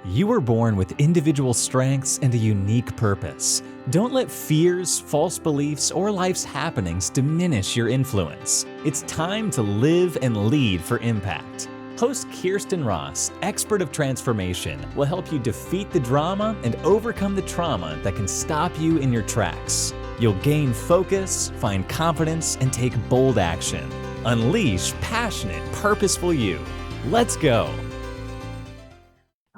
You were born with individual strengths and a unique purpose. Don't let fears, false beliefs, or life's happenings diminish your influence. It's time to live and lead for impact. Host Kirsten Ross, expert of transformation, will help you defeat the drama and overcome the trauma that can stop you in your tracks. You'll gain focus, find confidence, and take bold action. Unleash passionate, purposeful you. Let's go.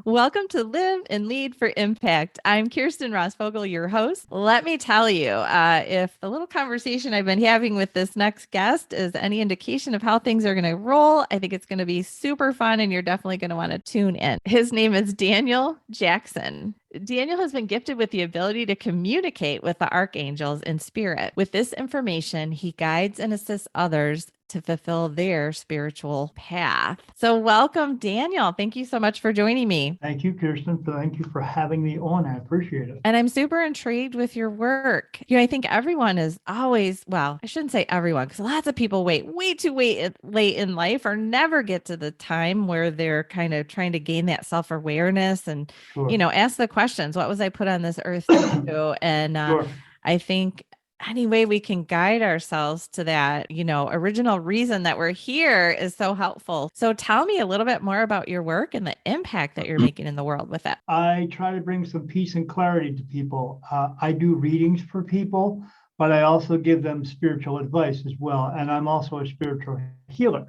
Welcome to Live and Lead for Impact. I'm Kirsten Ross-Fogel, your host. Let me tell you, if the little conversation I've been having with this next guest is any indication of how things are going to roll, I think it's going to be super fun and you're definitely going to want to tune in. His name is Daniel Jackson. Daniel has been gifted with the ability to communicate with the archangels in spirit. With this information, he guides and assists others to fulfill their spiritual path. So welcome, Daniel. Thank you so much for joining me. Thank you, Kirsten. Thank you for having me on. I appreciate it. And I'm super intrigued with your work. I think everyone is always, well, I shouldn't say everyone, because lots of people wait late in life or never get to the time where they're kind of trying to gain that self-awareness and, ask the questions. What was I put on this earth to do? And I think any way we can guide ourselves to that, original reason that we're here is so helpful. So tell me a little bit more about your work and the impact that you're making in the world with it. I try to bring some peace and clarity to people. I do readings for people, but I also give them spiritual advice as well. And I'm also a spiritual healer.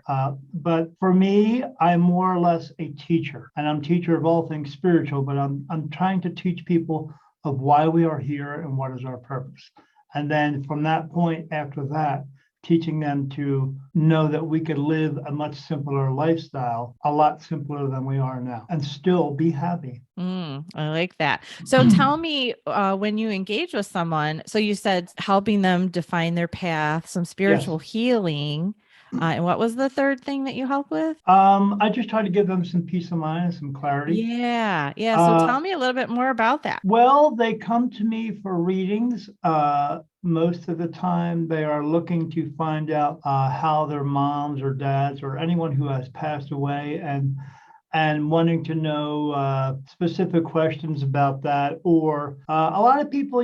But for me, I'm more or less a teacher, and I'm a teacher of all things spiritual, but I'm trying to teach people of why we are here and what is our purpose. And then from that point after that, teaching them to know that we could live a much simpler lifestyle, a lot simpler than we are now, and still be happy. I like that. So tell me, when you engage with someone, so you said helping them define their path, some spiritual healing. And what was the third thing that you help with? I just try to give them some peace of mind and some clarity. Yeah. So tell me a little bit more about that. Well, they come to me for readings. Most of the time they are looking to find out how their moms or dads or anyone who has passed away and wanting to know specific questions about that. Or a lot of people,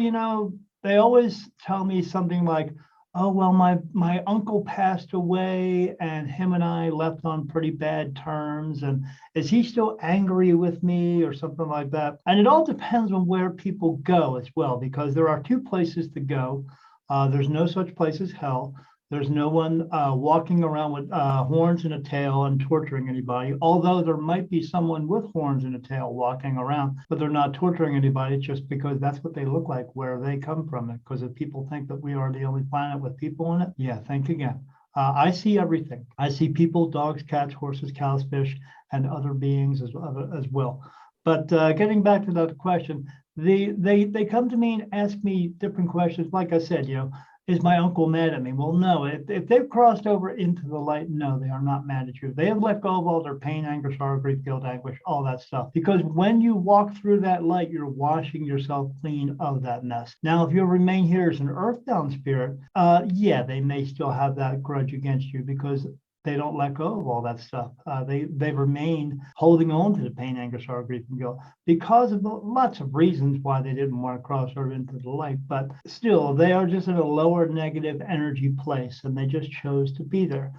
they always tell me something like, oh, well, my uncle passed away and him and I left on pretty bad terms. And is he still angry with me or something like that? And it all depends on where people go as well, because there are two places to go. There's no such place as hell. There's no one walking around with horns and a tail and torturing anybody, although there might be someone with horns and a tail walking around, but they're not torturing anybody just because that's what they look like where they come from. Because if people think that we are the only planet with people on it, think again. I see everything. I see people, dogs, cats, horses, cows, fish, and other beings as well. But getting back to that question, they come to me and ask me different questions. Like I said, is my uncle mad at me? Well, no. If they've crossed over into the light, no, they are not mad at you. They have let go of all their pain, anger, sorrow, grief, guilt, anguish, all that stuff. Because when you walk through that light, you're washing yourself clean of that mess. Now, if you remain here as an earthbound spirit, they may still have that grudge against you because they don't let go of all that stuff. They remain holding on to the pain, anger, sorrow, grief, and guilt because of lots of reasons why they didn't want to cross over into the light. But still, they are just in a lower negative energy place, and they just chose to be there.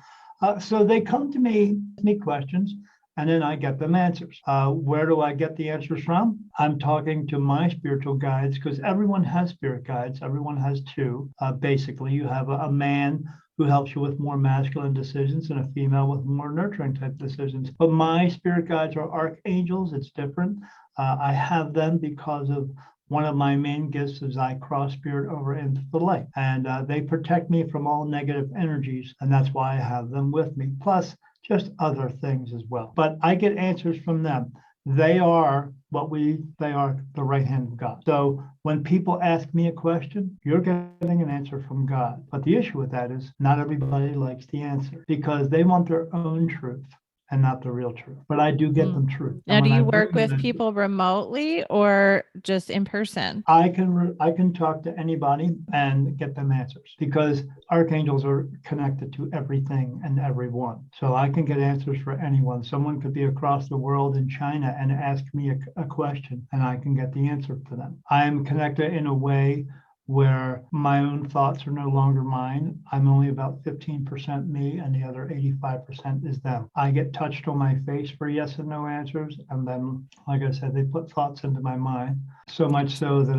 So they come to me, make questions, and then I get them answers. Where do I get the answers from? I'm talking to my spiritual guides, because everyone has spirit guides. Everyone has two. Basically, you have a man who helps you with more masculine decisions and a female with more nurturing type decisions. But my spirit guides are archangels. It's different. I have them because of one of my main gifts is I cross spirit over into the light. And they protect me from all negative energies. And that's why I have them with me. Plus just other things as well. But I get answers from them. They are the right hand of God. So when people ask me a question, you're getting an answer from God. But the issue with that is not everybody likes the answer because they want their own truth. and not the real truth. But I do get them truth. Now, And do when I you bring work them with people remotely or just in person? I can talk to anybody and get them answers because archangels are connected to everything and everyone. So I can get answers for anyone. Someone could be across the world in China and ask me a question, and I can get the answer for them. I am connected in a way where my own thoughts are no longer mine. I'm only about 15% me, and the other 85% is them. I get touched on my face for yes and no answers, and then, like I said, they put thoughts into my mind, so much so that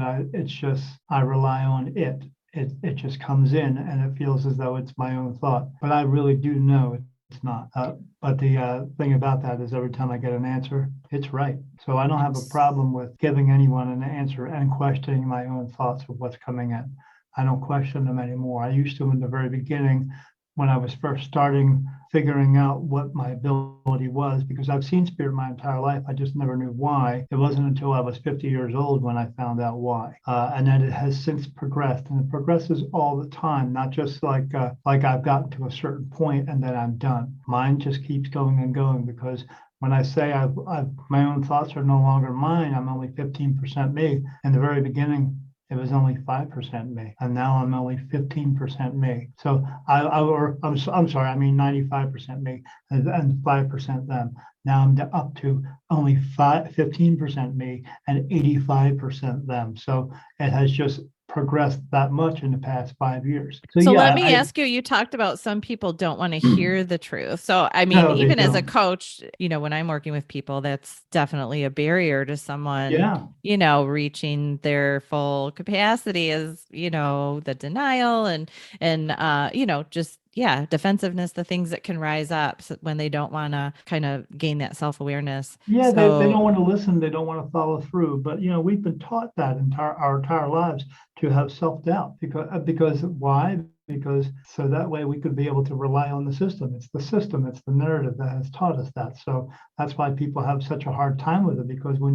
I rely on it. It just comes in, and it feels as though it's my own thought, but I really do know it's not. But the thing about that is every time I get an answer, it's right. So I don't have a problem with giving anyone an answer and questioning my own thoughts of what's coming in. I don't question them anymore. I used to in the very beginning when I was first starting figuring out what my ability was, because I've seen spirit my entire life. I just never knew why. It wasn't until I was 50 years old when I found out why. And then it has since progressed, and it progresses all the time, not just like I've gotten to a certain point and then I'm done. Mine just keeps going and going because when I say my own thoughts are no longer mine, I'm only 15% me. In the very beginning, it was only 5% me, and now I'm only 15% me. So I'm sorry, I mean 95% me and 5% them. Now I'm up to only 15% me and 85% them. So it has just progressed that much in the past 5 years. So yeah, let me ask you, you talked about some people don't want to hear the truth. So, I mean, No, they even as a don't. coach, when I'm working with people, that's definitely a barrier to someone, Yeah. reaching their full capacity is, the denial and, just, defensiveness, the things that can rise up when they don't want to kind of gain that self-awareness. Yeah, they So, don't want to listen. They don't want to follow through. But we've been taught that our entire lives to have self-doubt because why? Because so that way we could be able to rely on the system. It's the narrative that has taught us that. So that's why people have such a hard time with it, because when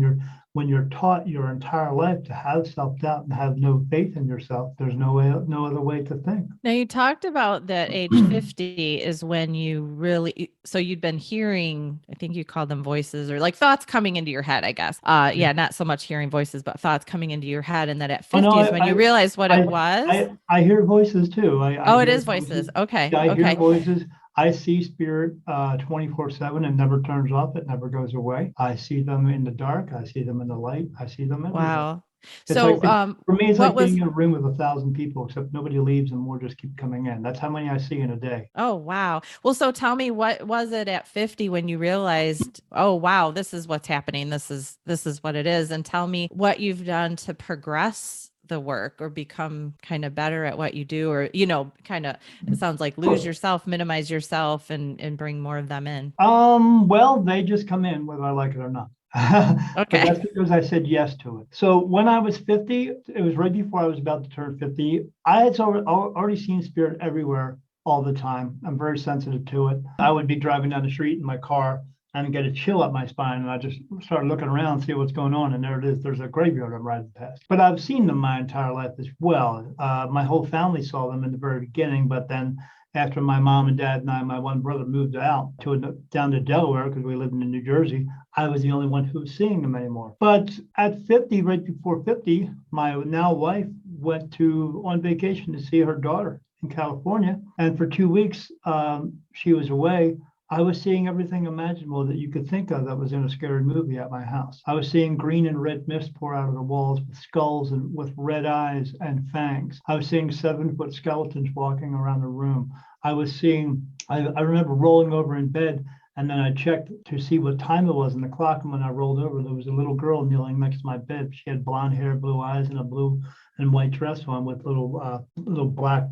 you're taught your entire life to have self-doubt and have no faith in yourself, there's no other way to think. Now you talked about that age 50 is when you really, so you'd been hearing, I think you called them voices or like thoughts coming into your head, I guess. Not so much hearing voices, but thoughts coming into your head. And that at 50 is when you realized what it was. I hear voices too. It is voices. Okay. Yeah, I Okay. hear voices. I see spirit 24/7 and never turns off. It never goes away. I see them in the dark. I see them in the light. I see them everywhere. Wow. It's So, for me, it's like being in a room with 1,000 people, except nobody leaves and more just keep coming in. That's how many I see in a day. Oh, wow. Well, so tell me, what was it at 50 when you realized, oh, wow, this is what's happening. This is what it is. And tell me what you've done to progress the work or become kind of better at what you do, or, kind of, it sounds like lose yourself, minimize yourself and bring more of them in. Well, they just come in whether I like it or not. But that's because I said yes to it. So when I was 50, it was right before I was about to turn 50. I had already seen spirit everywhere all the time. I'm very sensitive to it. I would be driving down the street in my car and get a chill up my spine, and I just started looking around, see what's going on, and there it is. There's a graveyard I'm riding past. But I've seen them my entire life as well. My whole family saw them in the very beginning, but then after my mom and dad and my one brother moved out down to Delaware, because we lived in New Jersey, I was the only one who was seeing them anymore. But at 50, right before 50, my now wife went on vacation to see her daughter in California. And for 2 weeks, she was away. I was seeing everything imaginable that you could think of that was in a scary movie at my house. I was seeing green and red mist pour out of the walls with skulls and with red eyes and fangs. I was seeing 7-foot skeletons walking around the room. I remember rolling over in bed, and then I checked to see what time it was in the clock. And when I rolled over, there was a little girl kneeling next to my bed. She had blonde hair, blue eyes, and a blue and white dress on with little black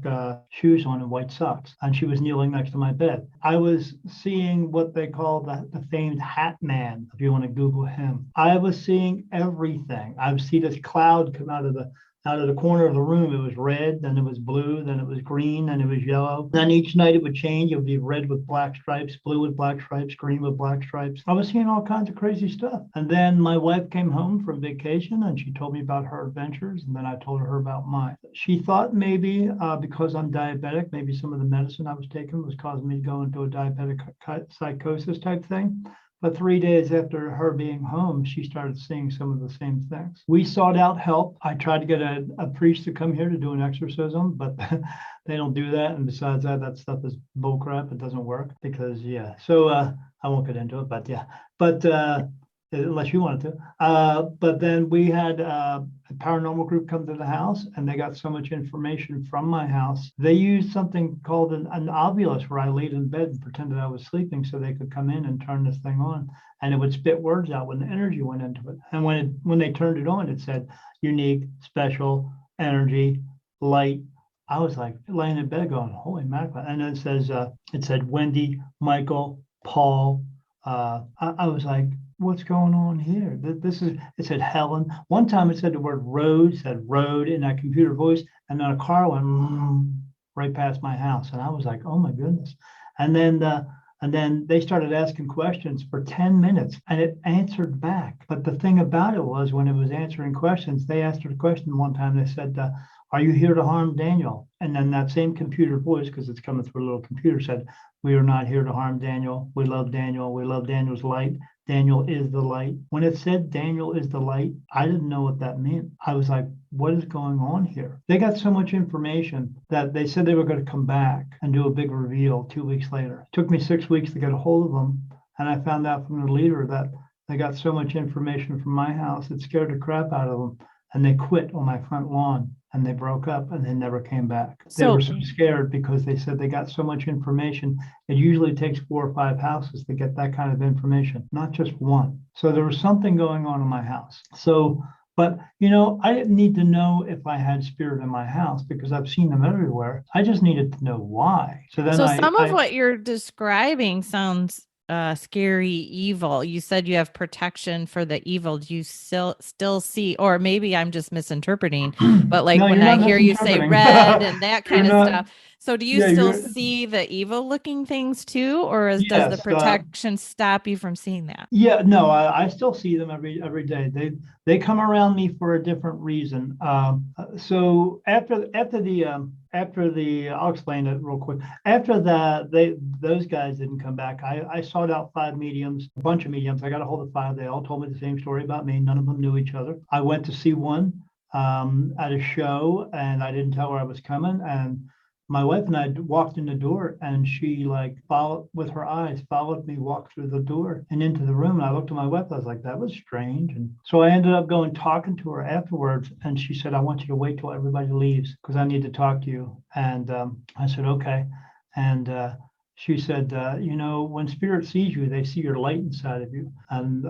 shoes on and white socks. And she was kneeling next to my bed. I was seeing what they call the famed Hat Man, if you want to Google him. I was seeing everything. I would see this cloud come out of out of the corner of the room. It was red, then it was blue, then it was green, then it was yellow. Then each night it would change. It would be red with black stripes, blue with black stripes, green with black stripes. I was seeing all kinds of crazy stuff. And then my wife came home from vacation and she told me about her adventures. And then I told her about mine. She thought maybe because I'm diabetic, maybe some of the medicine I was taking was causing me to go into a diabetic psychosis type thing. But 3 days after her being home, she started seeing some of the same things. We sought out help. I tried to get a priest to come here to do an exorcism, but they don't do that. And besides that, that stuff is bullcrap. It doesn't work because, yeah. So I won't get into it, but yeah. But unless you wanted to. But then we had a paranormal group come to the house and they got so much information from my house. They used something called an ovulus where I laid in bed and pretended I was sleeping so they could come in and turn this thing on. And it would spit words out when the energy went into it. And when they turned it on, it said unique, special, energy, light. I was like laying in bed going, holy mackerel. And then it said Wendy, Michael, Paul. I was like, what's going on here? It said Helen. One time it said the word road, said road in that computer voice, and then a car went right past my house. And I was like, oh my goodness. And then they started asking questions for 10 minutes and it answered back. But the thing about it was when it was answering questions, they asked her a question one time. They said, are you here to harm Daniel? And then that same computer voice, because it's coming through a little computer, said, we are not here to harm Daniel. We love Daniel. We love Daniel's light. Daniel is the light. When it said Daniel is the light, I didn't know what that meant. I was like, what is going on here? They got so much information that they said they were going to come back and do a big reveal 2 weeks later. It took me 6 weeks to get a hold of them. And I found out from the leader that they got so much information from my house, it scared the crap out of them. And they quit on my front lawn and they broke up and they never came back. They were so scared because they said they got so much information. It usually takes 4 or 5 houses to get that kind of information, not just one. So there was something going on in my house. But I didn't need to know if I had spirit in my house because I've seen them everywhere. I just needed to know why. So some of what you're describing sounds scary, evil. You said you have protection for the evil. Do you still see, or maybe I'm just misinterpreting, but like when I hear you say red and that kind of stuff. So do you still see the evil looking things too, or does the protection stop you from seeing that? Yeah, no, I still see them every day. They come around me for a different reason. So after the I'll explain it real quick. After that, those guys didn't come back. I sought out 5 mediums, a bunch of mediums. I got a hold of 5. They all told me the same story about me. None of them knew each other. I went to see one at a show, and I didn't tell her I was coming. And my wife and I walked in the door, and she followed with her eyes, followed me, walked through the door and into the room. And I looked at my wife. I was like, that was strange. And so I ended up talking to her afterwards. And she said, I want you to wait till everybody leaves because I need to talk to you. And I said, okay. And she said, when spirit sees you, they see your light inside of you, and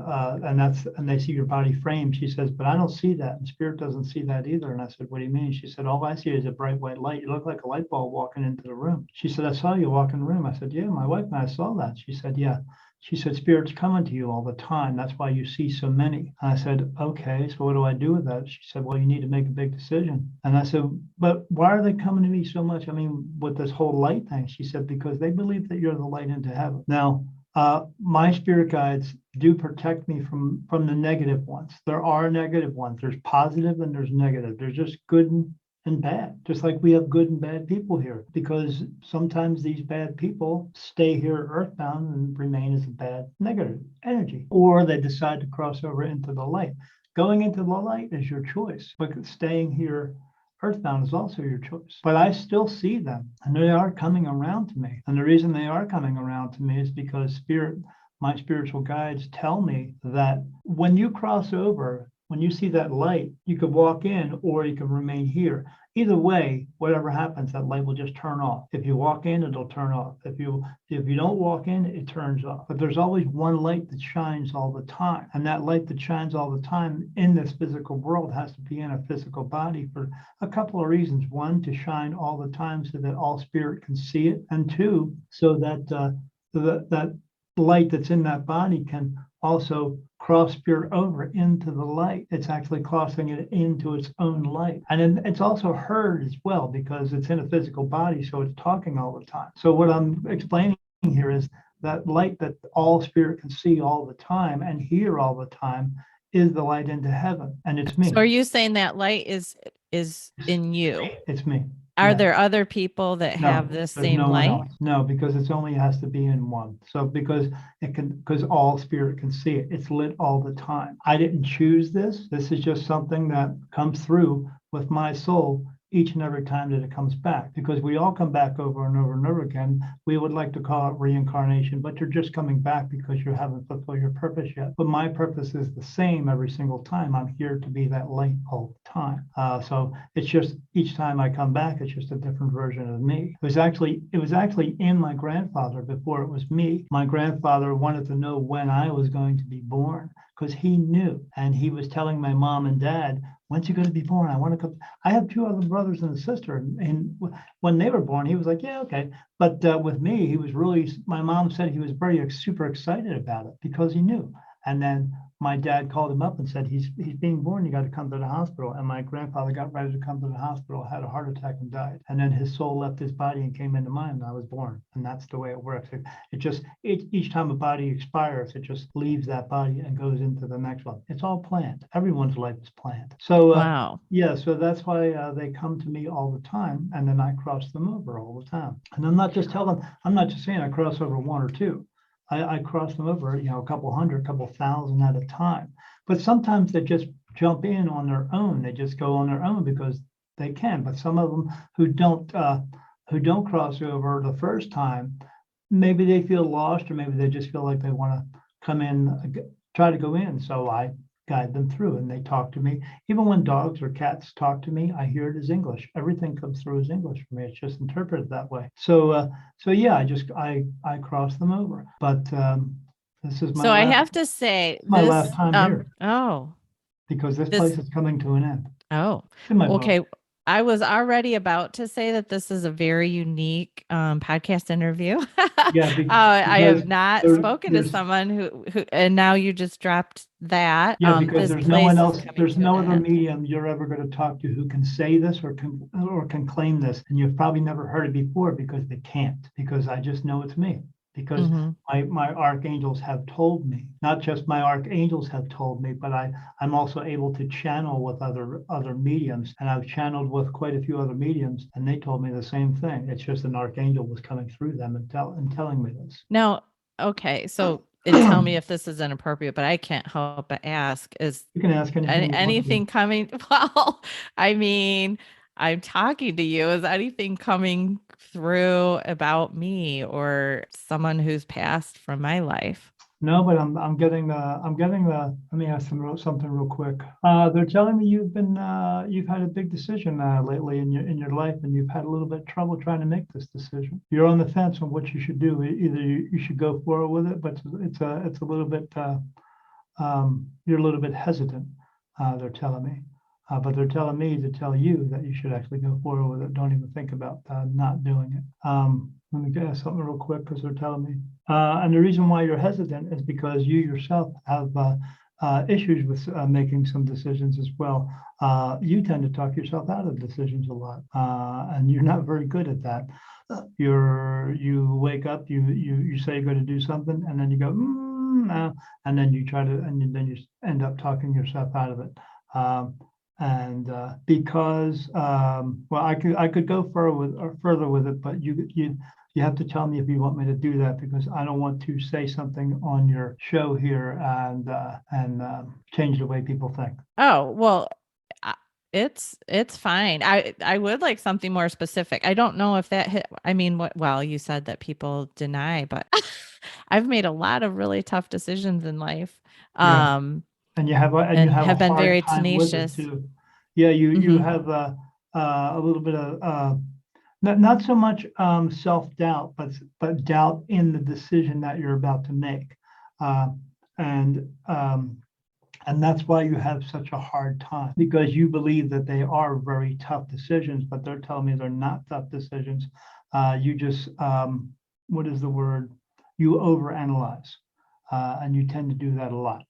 they see your body frame. She says, but I don't see that, and spirit doesn't see that either. And I said, what do you mean? She said, all I see is a bright white light. You look like a light bulb walking into the room. She said, I saw you walk in the room. I said, yeah, my wife and I saw that. She said, yeah. She said, spirit's coming to you all the time. That's why you see so many. And I said, okay, so what do I do with that? She said, well, you need to make a big decision. And I said, but why are they coming to me so much? I mean, with this whole light thing. She said, because they believe that you're the light into heaven. Now, my spirit guides do protect me from the negative ones. There are negative ones. There's positive and there's negative. There's just good and bad, just like we have good and bad people here, because sometimes these bad people stay here earthbound and remain as a bad negative energy, or they decide to cross over into the light. Going into the light is your choice, but staying here earthbound is also your choice. But I still see them, and they are coming around to me. And the reason they are coming around to me is because my spiritual guides tell me that when you cross over, when you see that light, you could walk in or you can remain here. Either way, whatever happens, that light will just turn off. If you walk in, it'll turn off. If you don't walk in, it turns off. But there's always one light that shines all the time. And that light that shines all the time in this physical world has to be in a physical body for a couple of reasons. One, to shine all the time so that all spirit can see it. And 2, so that that light that's in that body can also cross spirit over into the light. It's actually crossing it into its own light. And then it's also heard as well because it's in a physical body, so it's talking all the time. So what I'm explaining here is that light that all spirit can see all the time and hear all the time is the light into heaven, and it's me. So are you saying that light is in you? It's me. Are Yeah. there other people that No, have this there's same no one light? else. No, because it's only has to be in one. So because all spirit can see it. It's lit all the time. I didn't choose this. This is just something that comes through with my soul each and every time that it comes back, because we all come back over and over and over again. We would like to call it reincarnation, but you're just coming back because you haven't fulfilled your purpose yet. But my purpose is the same every single time. I'm here to be that light all the time. So it's just each time I come back, it's just a different version of me. It was actually in my grandfather before it was me. My grandfather wanted to know when I was going to be born because he knew, and he was telling my mom and dad, when's he going to be born? I want to come. I have two other brothers and a sister. And when they were born, he was like, yeah, okay. But with me, he was really, my mom said he was very super excited about it because he knew. And then my dad called him up and said, he's being born. You got to come to the hospital. And my grandfather got ready to come to the hospital, had a heart attack and died. And then his soul left his body and came into mine, and I was born. And that's the way it works. Each time a body expires, it just leaves that body and goes into the next one. It's all planned. Everyone's life is planned. So Wow. yeah, so that's why they come to me all the time, and then I cross them over all the time. And I'm not just saying I cross over one or two. I cross them over, a couple hundred, couple thousand at a time. But sometimes they just jump in on their own. They just go on their own because they can. But some of them who don't cross over the first time, maybe they feel lost, or maybe they just feel like they want to come in, try to go in. So I guide them through, and they talk to me. Even when dogs or cats talk to me, I hear it as English. Everything comes through as English for me. It's just interpreted that way. So yeah, I cross them over. But this is So I have to say, my last time here, oh, because this place is coming to an end. Oh, It's in my book. okay. I was already about to say that this is a very unique podcast interview. Yeah, I have because not spoken to someone who, and now you just dropped that. Yeah, because this there's no one place is else, coming there's to no an other end. medium you're ever going to talk to who can say this or can claim this. And you've probably never heard it before because they can't, because I just know it's me. Because my archangels have told me, not just my archangels have told me, but I'm also able to channel with other mediums. And I've channeled with quite a few other mediums, and they told me the same thing. It's just an archangel was coming through them and telling me this. Now, okay, so and tell me if this is inappropriate, but I can't help but ask, is You can ask anything coming? Well, I mean, I'm talking to you. Is anything coming through about me or someone who's passed from my life? No, but I'm getting the, let me ask them something real quick. They're telling me you've had a big decision lately in your life, and you've had a little bit of trouble trying to make this decision. You're on the fence on what you should do. Either you should go forward with it, but it's a little bit, you're a little bit hesitant, they're telling me. But they're telling me to tell you that you should actually go forward with it. Don't even think about not doing it. Let me get something real quick, because they're telling me. And the reason why you're hesitant is because you yourself have issues with making some decisions as well. You tend to talk yourself out of decisions a lot, and you're not very good at that. You wake up, you say you're going to do something, and then you go, and then you try to, and then you end up talking yourself out of it. And because well, I could go further with it, but you have to tell me if you want me to do that, because I don't want to say something on your show here and change the way people think. Oh, well, it's fine. I would like something more specific. I don't know if that hit. I mean, well, you said that people deny, but I've made a lot of really tough decisions in life. Yeah. And you have been very tenacious tenacious. too. Yeah, you have a little bit of not so much self-doubt, but doubt in the decision that you're about to make, and that's why you have such a hard time, because you believe that they are very tough decisions, but they're telling me they're not tough decisions. You just what is the word? You overanalyze, and you tend to do that a lot.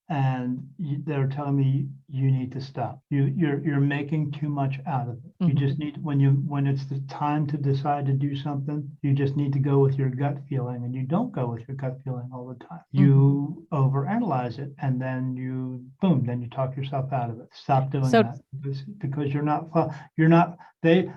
And they're telling me you need to stop. You're making too much out of it. You just need, when it's the time to decide to do something, you just need to go with your gut feeling, and you don't go with your gut feeling all the time. You overanalyze it, and then then you talk yourself out of it. Stop doing that, because the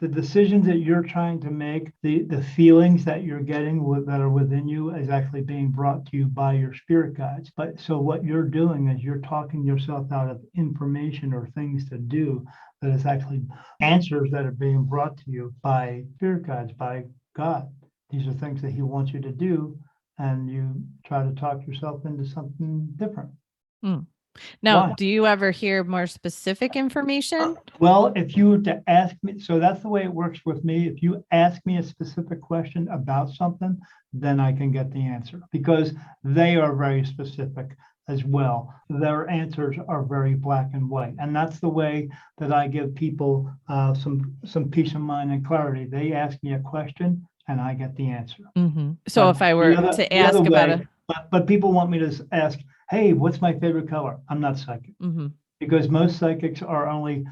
decisions that you're trying to make, the feelings that you're getting that are within you is actually being brought to you by your spirit guides. But so what you're doing is you're talking yourself out of information or things to do that is actually answers that are being brought to you by spirit guides, by God. These are things that he wants you to do, and you try to talk yourself into something different. Now, Why? do you ever hear more specific information? Well, if you were to ask me, so that's the way it works with me. If you ask me a specific question about something, then I can get the answer, because they are very specific as well. Their answers are very black and white. And that's the way that I give people some peace of mind and clarity. They ask me a question and I get the answer. So if I were to ask about but people want me to ask, hey, what's my favorite color? I'm not psychic, because most psychics are only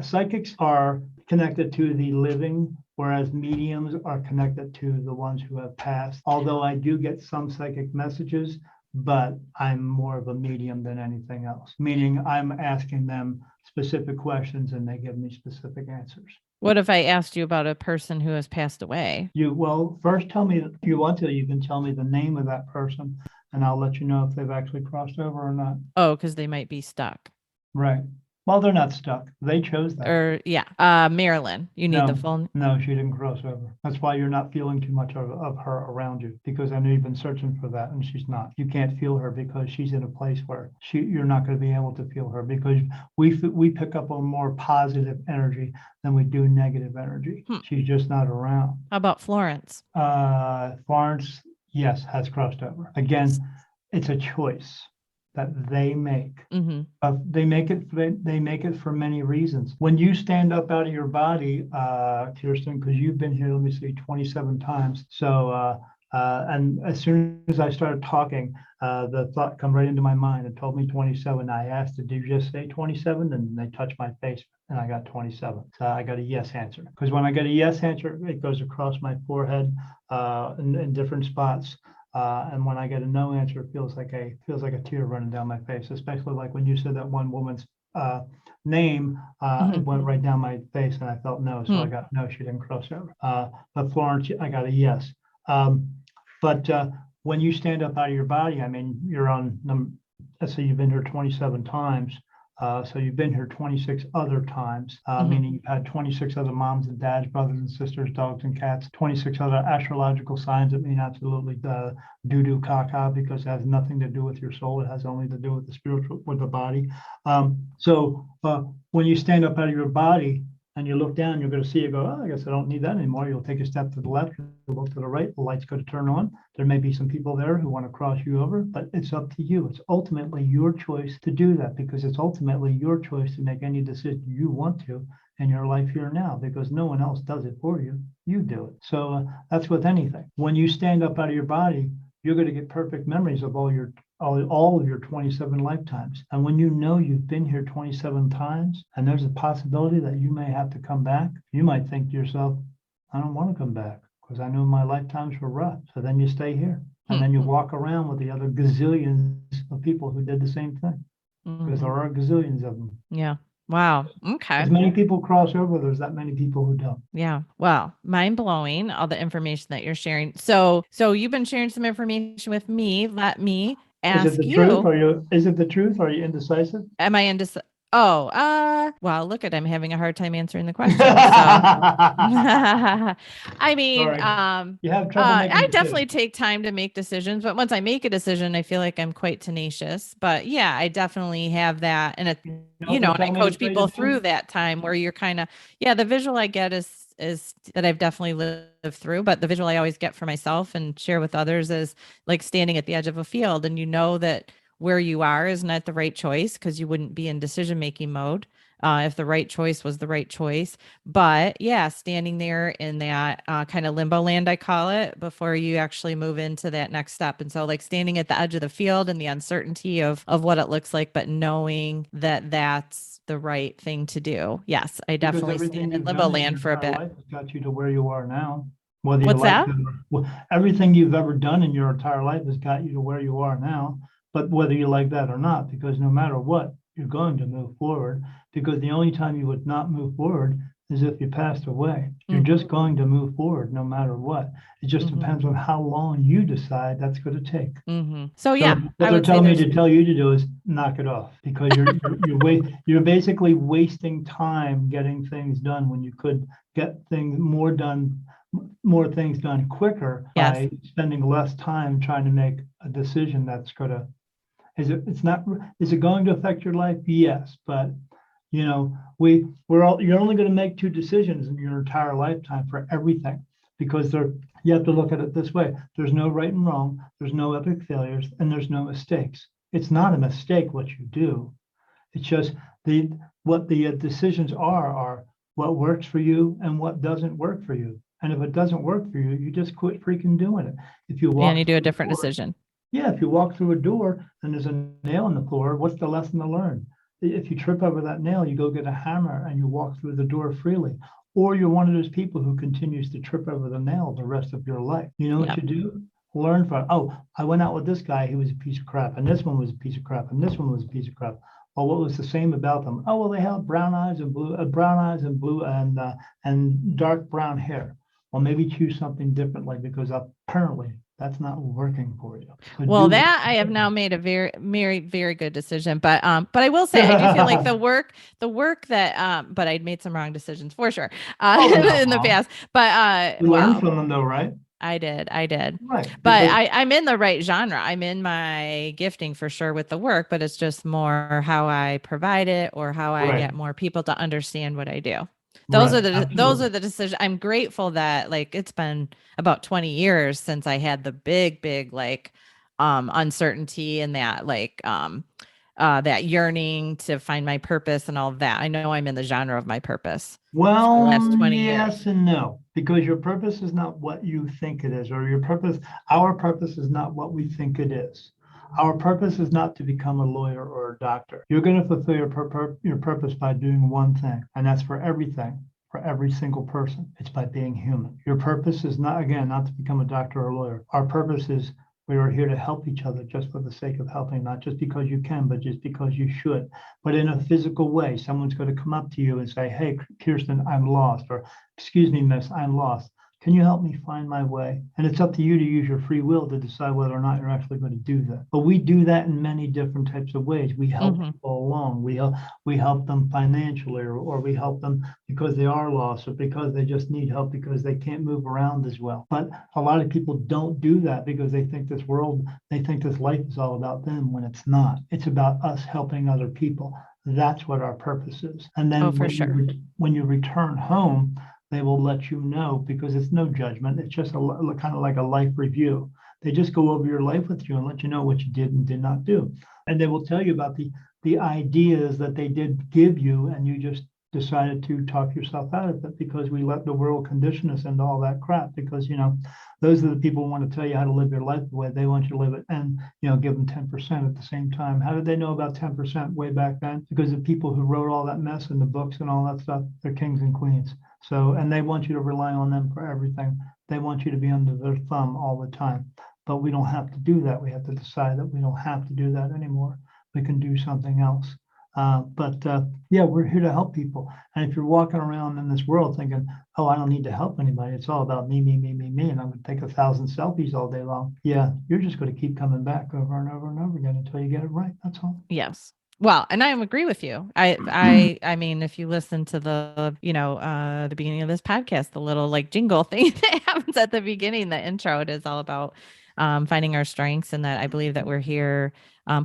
psychics are connected to the living, whereas mediums are connected to the ones who have passed. Although I do get some psychic messages, but I'm more of a medium than anything else, meaning I'm asking them specific questions and they give me specific answers. What if I asked you about a person who has passed away? Well, first tell me, if you want to, you can tell me the name of that person, and I'll let you know if they've actually crossed over or not. Oh, because they might be stuck. Right. Well, they're not stuck. They chose that. Or Marilyn, you need the phone. No, she didn't cross over. That's why you're not feeling too much of her around you, because I know you've been searching for that, and she's not. You can't feel her because she's in a place where you're not going to be able to feel her, because we pick up on more positive energy than we do negative energy. She's just not around. How about Florence? Florence, yes, has crossed over. Again, it's a choice that they make. They make it for many reasons. When you stand up out of your body, Kirsten, because you've been here, let me see, 27 times. So, and as soon as I started talking, the thought come right into my mind and told me 27. I asked, did you just say 27? And they touched my face and I got 27. So I got a yes answer. Because when I get a yes answer, it goes across my forehead in different spots. And when I get a no answer, it feels like a tear running down my face, especially like when you said that one woman's name, it went right down my face and I felt no. So I got no, she didn't cross over. But Florence, I got a yes. But when you stand up out of your body, I mean, you're on, let's say you've been here 27 times. So you've been here 26 other times, meaning you've had 26 other moms and dads, brothers and sisters, dogs and cats, 26 other astrological signs that mean absolutely doo-doo caca, because it has nothing to do with your soul. It has only to do with the spiritual, with the body. So when you stand up out of your body and you look down, you're going to see, you go, oh, I guess I don't need that anymore. You'll take a step to the left, you'll look to the right, the light's going to turn on. There may be some people there who want to cross you over, but it's up to you. It's ultimately your choice to do that, because it's ultimately your choice to make any decision you want to in your life here now, because no one else does it for you. You do it. So that's with anything. When you stand up out of your body, you're going to get perfect memories of all of your 27 lifetimes. And when you know you've been here 27 times, and there's a possibility that you may have to come back, you might think to yourself, I don't want to come back because I know my lifetimes were rough. So then you stay here. And then you walk around with the other gazillions of people who did the same thing, because there are gazillions of them. Yeah. Wow. Okay. As many people cross over, there's that many people who don't. Yeah. Well, mind blowing, all the information that you're sharing. So you've been sharing some information with me. Let me ask Is it the truth? Is it the truth? Are you indecisive? Am I indecisive? Oh, well, look I'm having a hard time answering the question. So. I mean, you have trouble I definitely take time to make decisions, but once I make a decision, I feel like I'm quite tenacious. But yeah, I definitely have that. And and I coach people through that time where you're kind of, the visual I get is that I've definitely lived through, but the visual I always get for myself and share with others is like standing at the edge of a field, and that where you are is not the right choice because you wouldn't be in decision-making mode. if the right choice was the right choice. But yeah, standing there in that kind of limbo land, I call it, before you actually move into that next step. And so like standing at the edge of the field and the uncertainty of what it looks like, but knowing that that's the right thing to do. Yes, I Because definitely everything stand in you've limbo done in land your for a entire bit. life has got you to where you are now. Whether you What's like that? it everything you've ever done in your entire life has got you to where you are now. But whether you like that or not, because no matter what, you're going to move forward. Because the only time you would not move forward is if you passed away. You're just going to move forward no matter what. It just depends on how long you decide that's going to take. So yeah, what I they're would say telling me there's to tell you to do is knock it off, because you're basically wasting time getting things done when you could get more things done quicker yes. by spending less time trying to make a decision that's gonna, is it going to affect your life? Yes, but you're only going to make two decisions in your entire lifetime for everything, because you have to look at it this way. There's no right and wrong, there's no epic failures, and there's no mistakes. It's not a mistake what you do. It's just what the decisions are what works for you and what doesn't work for you. And if it doesn't work for you, you just quit freaking doing it. If you and walk you do a through a different door, decision. yeah, if you walk through a door and there's a nail in the floor, what's the lesson to learn? If you trip over that nail, you go get a hammer and you walk through the door freely. Or you're one of those people who continues to trip over the nail the rest of your life. You know what you do? Learn from, oh, I went out with this guy, he was a piece of crap, and this one was a piece of crap, and this one was a piece of crap. Well, what was the same about them? Oh, well, they had brown eyes and blue and dark brown hair. Well, maybe choose something differently, because apparently that's not working for you. So Well, that I have now made a very good decision. But I will say I do feel like the work that but I'd made some wrong decisions for sure in the past. But you learn from them though, right? I did. Right. But I'm in the right genre. I'm in my gifting for sure with the work, but it's just more how I provide it or how I get more people to understand what I do. Those are the decisions. I'm grateful that like it's been about 20 years since I had the big like uncertainty and that like that yearning to find my purpose and all of that. I know I'm in the genre of my purpose. Well, the last 20 yes years. and no, because your purpose is not what you think it is, or our purpose is not what we think it is. Our purpose is not to become a lawyer or a doctor. You're going to fulfill your purpose by doing one thing, and that's for everything, for every single person. It's by being human. Your purpose is not, again, not to become a doctor or a lawyer. Our purpose is we are here to help each other just for the sake of helping, not just because you can, but just because you should. But in a physical way, someone's going to come up to you and say, hey, Kirsten, I'm lost, or excuse me, miss, I'm lost. Can you help me find my way? And it's up to you to use your free will to decide whether or not you're actually going to do that. But we do that in many different types of ways. We help people along. We help them financially, or we help them because they are lost, or because they just need help because they can't move around as well. But a lot of people don't do that because they think this life is all about them, when it's not. It's about us helping other people. That's what our purpose is. And then when you return home, they will let you know, because it's no judgment. It's just kind of like a life review. They just go over your life with you and let you know what you did and did not do. And they will tell you about the ideas that they did give you, and you just decided to talk yourself out of it, because we let the world condition us into all that crap. Because those are the people who want to tell you how to live your life the way they want you to live it, and give them 10% at the same time. How did they know about 10% way back then? Because the people who wrote all that mess in the books and all that stuff, they're kings and queens. So, and they want you to rely on them for everything. They want you to be under their thumb all the time. But we don't have to do that. We have to decide that we don't have to do that anymore. We can do something else. Yeah, we're here to help people. And if you're walking around in this world thinking, oh, I don't need to help anybody, it's all about me, and I'm going to take 1,000 selfies all day long. Yeah, you're just going to keep coming back over and over and over again until you get it right. That's all. Yes. Well, and I agree with you. I mean, if you listen to the beginning of this podcast, the little like jingle thing that happens at the beginning, the intro, it is all about finding our strengths, and that I believe that we're here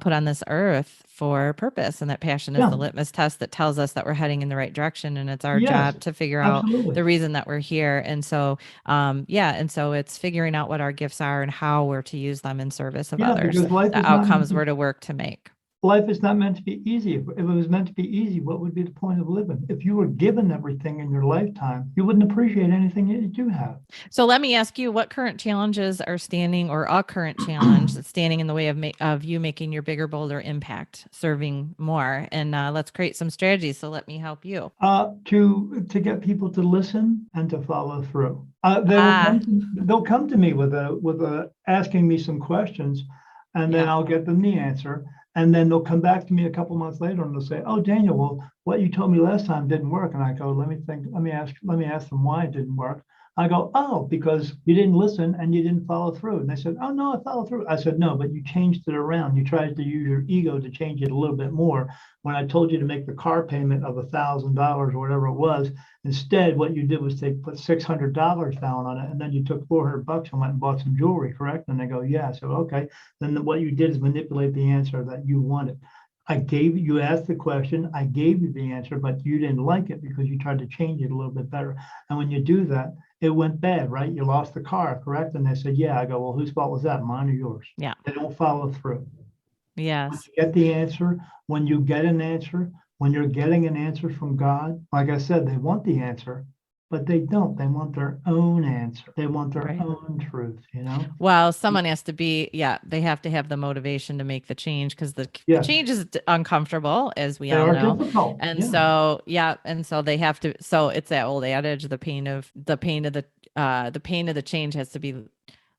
put on this earth for purpose, and that passion is the litmus test that tells us that we're heading in the right direction, and it's our job to figure out the reason that we're here. And so and so it's figuring out what our gifts are and how we're to use them in service of others, the outcomes we're to work to make. life is not meant to be easy. If it was meant to be easy, what would be the point of living? If you were given everything in your lifetime, you wouldn't appreciate anything that you do have. So let me ask you, what current challenges are standing, or a current challenge that's standing in the way of you making your bigger, bolder impact, serving more? And let's create some strategies. So let me help you. To get people to listen and to follow through. They'll come to me with asking me some questions, and then I'll get them the answer. And then they'll come back to me a couple months later and they'll say, "Oh, Daniel, well, what you told me last time didn't work." And I go, "Let me ask them why it didn't work." I go, "Oh, because you didn't listen and you didn't follow through." And they said, "Oh, no, I followed through." I said, "No, but you changed it around. You tried to use your ego to change it a little bit more. When I told you to make the car payment of $1,000 or whatever it was, instead, what you did was put $600 down on it, and then you took $400 and went and bought some jewelry, correct?" And they go, "Yeah." So, okay, then what you did is manipulate the answer that you wanted. You asked the question, I gave you the answer, but you didn't like it because you tried to change it a little bit better. And when you do that, it went bad, right? You lost the car, correct? And they said, "Yeah." I go, "Well, whose fault was that? Mine or yours?" Yeah. They don't follow through. Yes. Get the answer. When you get an answer, when you're getting an answer from God, like I said, they want the answer, but they don't. They want their own answer. They want their own truth, Well, someone has to be, they have to have the motivation to make the change, because the change is uncomfortable, as we all know. Difficult. And so, and so they have to, so it's that old adage, the pain of the change has to be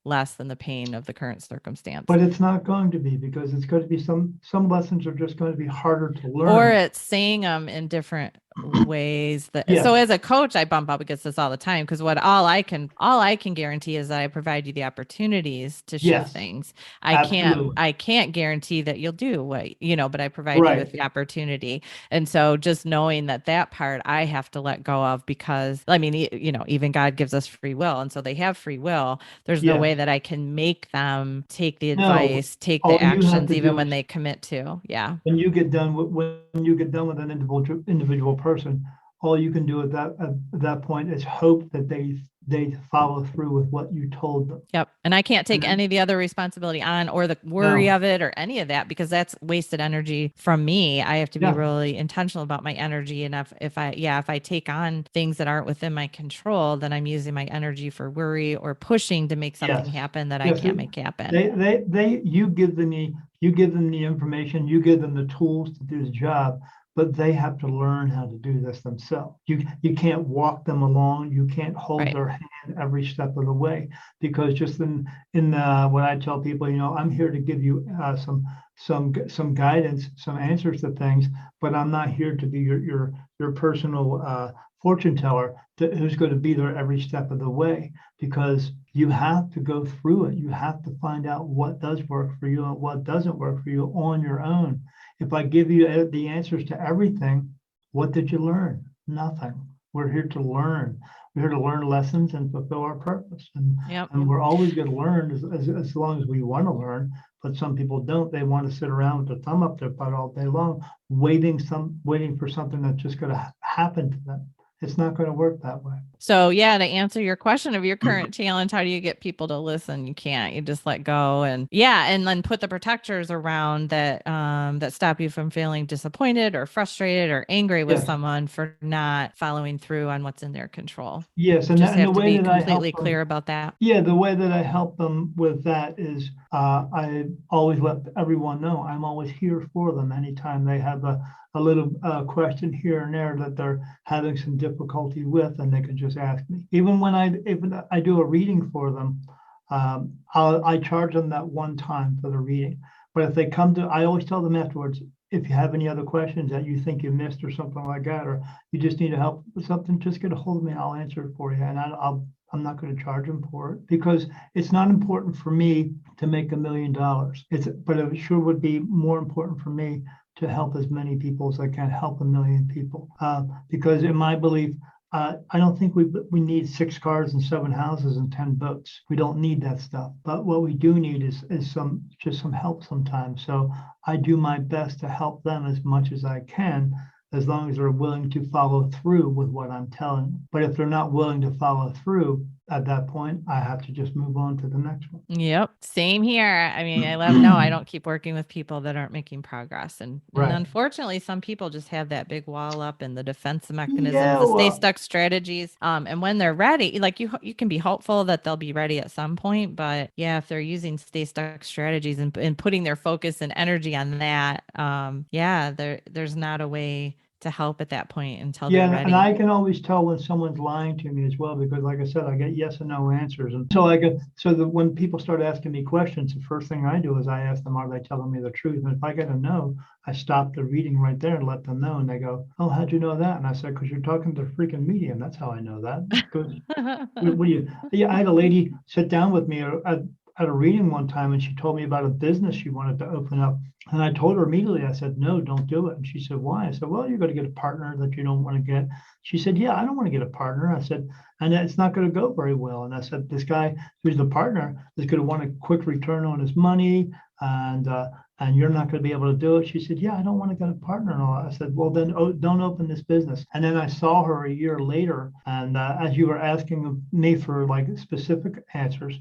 less than the pain of the current circumstance. But it's not going to be, because it's going to be some lessons are just going to be harder to learn. Or it's saying them in different ways. So as a coach, I bump up against this all the time, because all I can guarantee is that I provide you the opportunities to shift things. I can't guarantee that you'll do what, but I provide you with the opportunity. And so just knowing that part I have to let go of, because I mean, even God gives us free will. And so they have free will. There's no way that I can make them take the advice, take the actions, even when they commit to. Yeah. When you get done with an individual person, all you can do at that point is hope that they follow through with what you told them. Yep. And I can't take any of the other responsibility on, or the worry of it, or any of that, because that's wasted energy from me. I have to be really intentional about my energy. And if I take on things that aren't within my control, then I'm using my energy for worry or pushing to make something happen that I can't make happen. You give them the information, you give them the tools to do the job, but they have to learn how to do this themselves. You can't walk them along. You can't hold their hand every step of the way, because just in what I tell people, I'm here to give you some guidance, some answers to things, but I'm not here to be your personal fortune teller who's going to be there every step of the way, because you have to go through it. You have to find out what does work for you and what doesn't work for you on your own. If I give you the answers to everything, what did you learn? Nothing. We're here to learn. We're here to learn lessons and fulfill our purpose. And we're always going to learn as long as we want to learn. But some people don't. They want to sit around with their thumb up their butt all day long, waiting for something that's just going to happen to them. It's not going to work that way. So to answer your question of your current challenge, how do you get people to listen? You can't. You just let go, and then put the protectors around that that stop you from feeling disappointed or frustrated or angry with someone for not following through on what's in their control. Yes, and just have have to be completely clear about that. Yeah, the way that I help them with that is I always let everyone know I'm always here for them anytime they have a little question here and there that they're having some difficulty with, and they can just ask me. Even when I do a reading for them, I charge them that one time for the reading. But if they I always tell them afterwards, if you have any other questions that you think you missed or something like that, or you just need help with something, just get a hold of me. I'll answer it for you, and I'm not going to charge them for it, because it's not important for me to make $1 million. But it sure would be more important for me to help as many people as I can, help 1 million people. Because in my belief, I don't think we need 6 cars and 7 houses and 10 boats. We don't need that stuff. But what we do need is some help sometimes. So I do my best to help them as much as I can, as long as they're willing to follow through with what I'm telling them. But if they're not willing to follow through, at that point, I have to just move on to the next one. Yep. Same here. I mean, I don't keep working with people that aren't making progress. And Right. unfortunately, some people just have that big wall up and the defense mechanisms, Yeah, the stay well, stuck strategies. And when they're ready, like you can be hopeful that they'll be ready at some point. But yeah, if they're using stay stuck strategies and putting their focus and energy on that, there's not a way to help at that point until they're yeah, ready. and I can always tell when someone's lying to me as well, because like I said, I get yes and no answers. And so when people start asking me questions, the first thing I do is I ask them, are they telling me the truth? And if I get a no, I stop the reading right there and let them know. And they go, oh, how'd you know that? And I said, because you're talking to the freaking medium. That's how I know that. Because I had a lady sit down with me at a reading one time, and she told me about a business she wanted to open up. And I told her immediately, I said, no, don't do it. And she said, why? I said, well, you're going to get a partner that you don't want to get. She said, yeah, I don't want to get a partner. I said, and it's not going to go very well. And I said, this guy who's the partner is going to want a quick return on his money, and you're not going to be able to do it. She said, yeah, I don't want to get a partner and all that. I said, well, then don't open this business. And then I saw her a year later. And as you were asking me for like specific answers,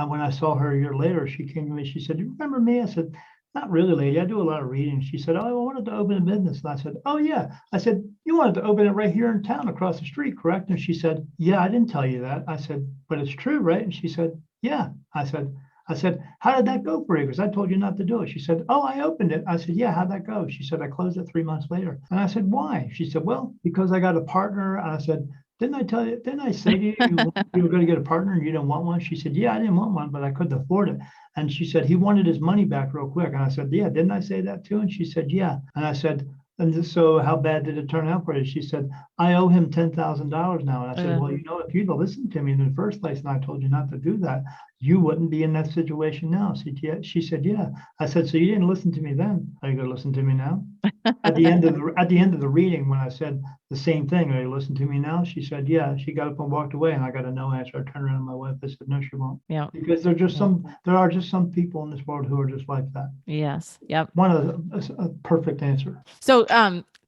when I saw her a year later, she came to me. She said, you remember me? I said, not really, lady. I do a lot of reading. She said, oh, I wanted to open a business. And I said, oh, yeah. I said, you wanted to open it right here in town across the street, correct? And she said, yeah, I didn't tell you that. I said, but it's true, right? And she said, yeah. I said, how did that go for you? Because I told you not to do it. She said, oh, I opened it. I said, yeah, how'd that go? She said, I closed it 3 months later. And I said, why? She said, well, because I got a partner. And I said, didn't I say to you, you were going to get a partner and you didn't want one? She said, yeah, I didn't want one, but I couldn't afford it. And she said, he wanted his money back real quick. And I said, yeah, didn't I say that too? And she said, yeah. And I said, and so how bad did it turn out for you? She said, I owe him $10,000 now. And I said, well, if you'd listened to me in the first place and I told you not to do that, you wouldn't be in that situation now. She said, yeah. I said, so you didn't listen to me then. Are you going to listen to me now? At the end of the reading, when I said the same thing, are you listening to me now? She said, yeah. She got up and walked away, and I got a no answer. I turned around to my wife. I said, no, she won't. Yeah. Because there are just some people in this world who are just like that. Yes. Yep. One of a perfect answer. So,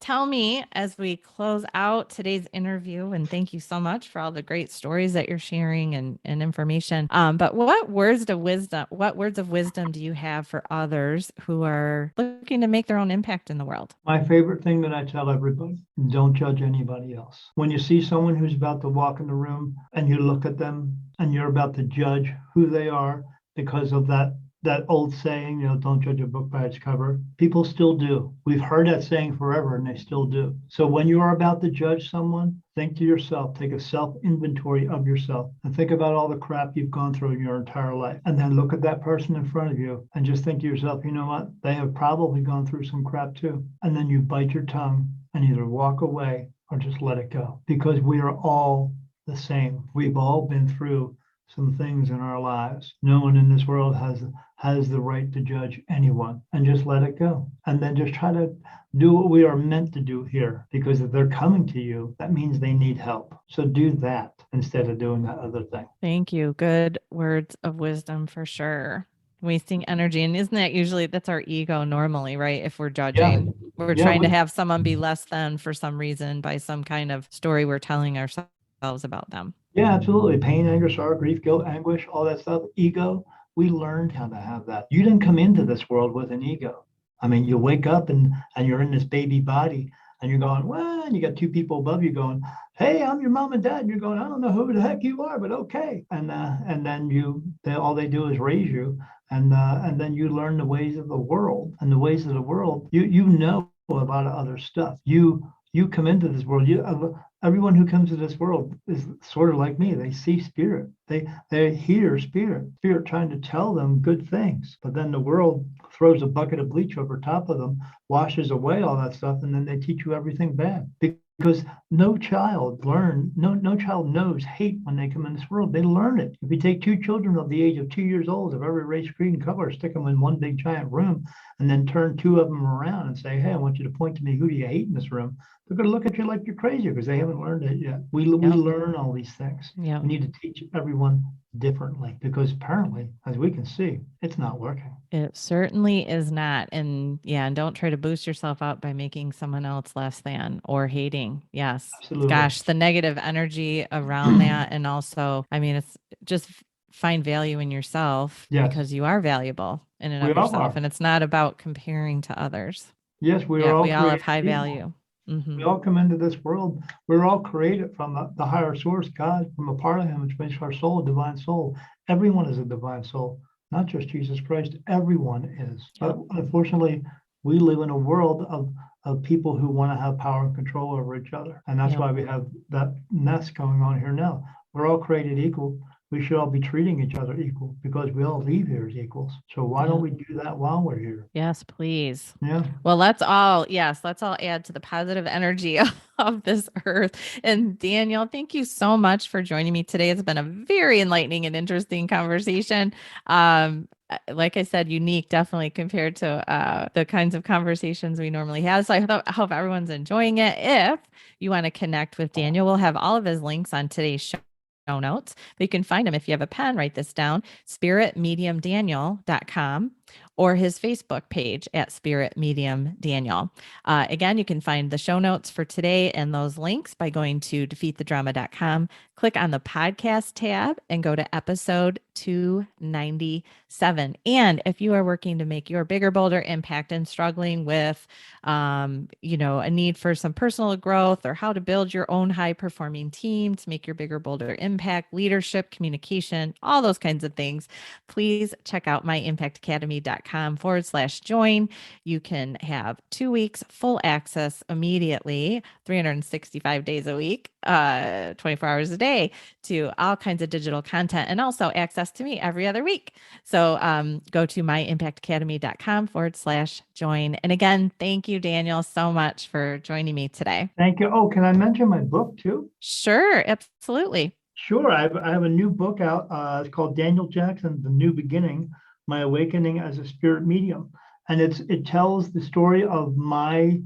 tell me as we close out today's interview, and thank you so much for all the great stories that you're sharing and information. But what words of wisdom do you have for others who are looking to make their own impact in the world? My favorite thing that I tell everybody, don't judge anybody else. When you see someone who's about to walk in the room and you look at them and you're about to judge who they are because of that old saying, don't judge a book by its cover. People still do. We've heard that saying forever and they still do. So when you are about to judge someone, think to yourself, take a self-inventory of yourself and think about all the crap you've gone through in your entire life. And then look at that person in front of you and just think to yourself, you know what? They have probably gone through some crap too. And then you bite your tongue and either walk away or just let it go, because we are all the same. We've all been through some things in our lives. No one in this world has the right to judge anyone, and just let it go. And then just try to do what we are meant to do here, because if they're coming to you, that means they need help. So do that instead of doing that other thing. Thank you. Good words of wisdom for sure. Wasting energy. And isn't that usually, that's our ego normally, right? If we're judging, we're trying to have someone be less than for some reason by some kind of story we're telling ourselves about them. Yeah, absolutely. Pain, anger, sorrow, grief, guilt, anguish, all that stuff. Ego, we learned how to have that. You didn't come into this world with an ego. I mean, you wake up and you're in this baby body and you're going, well, and you got two people above you going, hey, I'm your mom and dad. And you're going, I don't know who the heck you are, but okay. And then all they do is raise you. And then you learn the ways of the world. And the ways of the world, you know a lot of other stuff. You come into this world. Everyone who comes to this world is sort of like me. They see spirit. They hear spirit trying to tell them good things. But then the world throws a bucket of bleach over top of them, washes away all that stuff, and then they teach you everything bad. Because no child knows hate when they come in this world. They learn it. If you take two children of the age of 2 years old of every race, creed, and color, stick them in one big giant room, and then turn two of them around and say, hey, I want you to point to me. Who do you hate in this room? They're going to look at you like you're crazy because they haven't learned it yet. We learn all these things. Yeah. We need to teach everyone differently because apparently, as we can see, it's not working. It certainly is not. And don't try to boost yourself up by making someone else less than or hating. Yes. Absolutely. Gosh, the negative energy around that. And also, I mean, it's just find value in yourself because you are valuable in and of yourself. And it's not about comparing to others. Yes, we all have high value. We all come into this world. We're all created from the higher source, God, from a part of him, which makes our soul a divine soul. Everyone is a divine soul, not just Jesus Christ. Everyone is. But unfortunately, we live in a world of people who want to have power and control over each other. And that's why we have that mess going on here now. We're all created equal. We should all be treating each other equal because we all leave here as equals. So why don't we do that while we're here? Yes, please. Yeah. Well, let's all add to the positive energy of this earth. And Daniel, thank you so much for joining me today. It's been a very enlightening and interesting conversation. Like I said, unique, definitely compared to the kinds of conversations we normally have. So I hope everyone's enjoying it. If you want to connect with Daniel, we'll have all of his links on today's show notes, but you can find him if you have a pen, write this down, spiritmediumdaniel.com or his Facebook page at Spirit Medium Daniel. Again, you can find the show notes for today and those links by going to defeatthedrama.com, click on the podcast tab and go to episode 297. And if you are working to make your bigger, bolder impact and struggling with, a need for some personal growth or how to build your own high performing team to make your bigger, bolder impact, leadership, communication, all those kinds of things, please check out myimpactacademy.com/join. You can have 2 weeks full access immediately, 365 days a week, 24 hours a day to all kinds of digital content and also access to me every other week. So go to myimpactacademy.com/join. And again, thank you, Daniel, so much for joining me today. Thank you. Oh, can I mention my book too? Sure, absolutely. Sure. I have a new book out. It's called Daniel Jackson, The New Beginning, My Awakening as a Spirit Medium. And it tells the story of my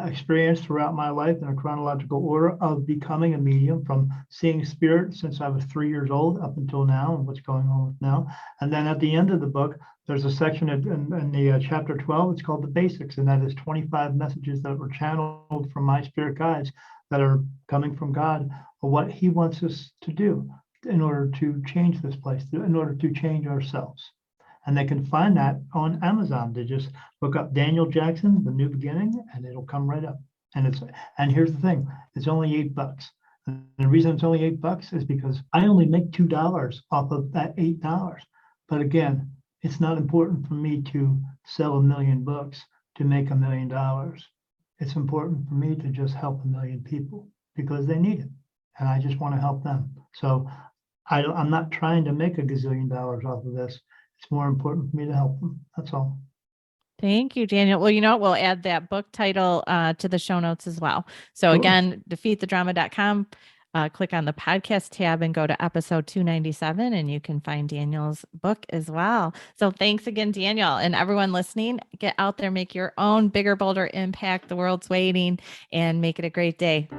experience throughout my life in a chronological order of becoming a medium, from seeing spirit since I was 3 years old up until now and what's going on now. And then at the end of the book, there's a section in the chapter 12, it's called The Basics. And that is 25 messages that were channeled from my spirit guides that are coming from God, or what he wants us to do in order to change this place, in order to change ourselves. And they can find that on Amazon. They just look up Daniel Jackson, The New Beginning, and it'll come right up. And here's the thing, it's only $8. And the reason it's only $8 is because I only make $2 off of that $8. But again, it's not important for me to sell 1 million books to make $1 million. It's important for me to just help 1 million people because they need it. And I just want to help them. So I'm not trying to make $1 gazillion off of this. It's more important for me to help them. That's all. Thank you, Daniel. Well, we'll add that book title to the show notes as well. So again, defeatthedrama.com, click on the podcast tab and go to episode 297 and you can find Daniel's book as well. So thanks again, Daniel, and everyone listening. Get out there, make your own bigger, bolder impact. The world's waiting, and make it a great day.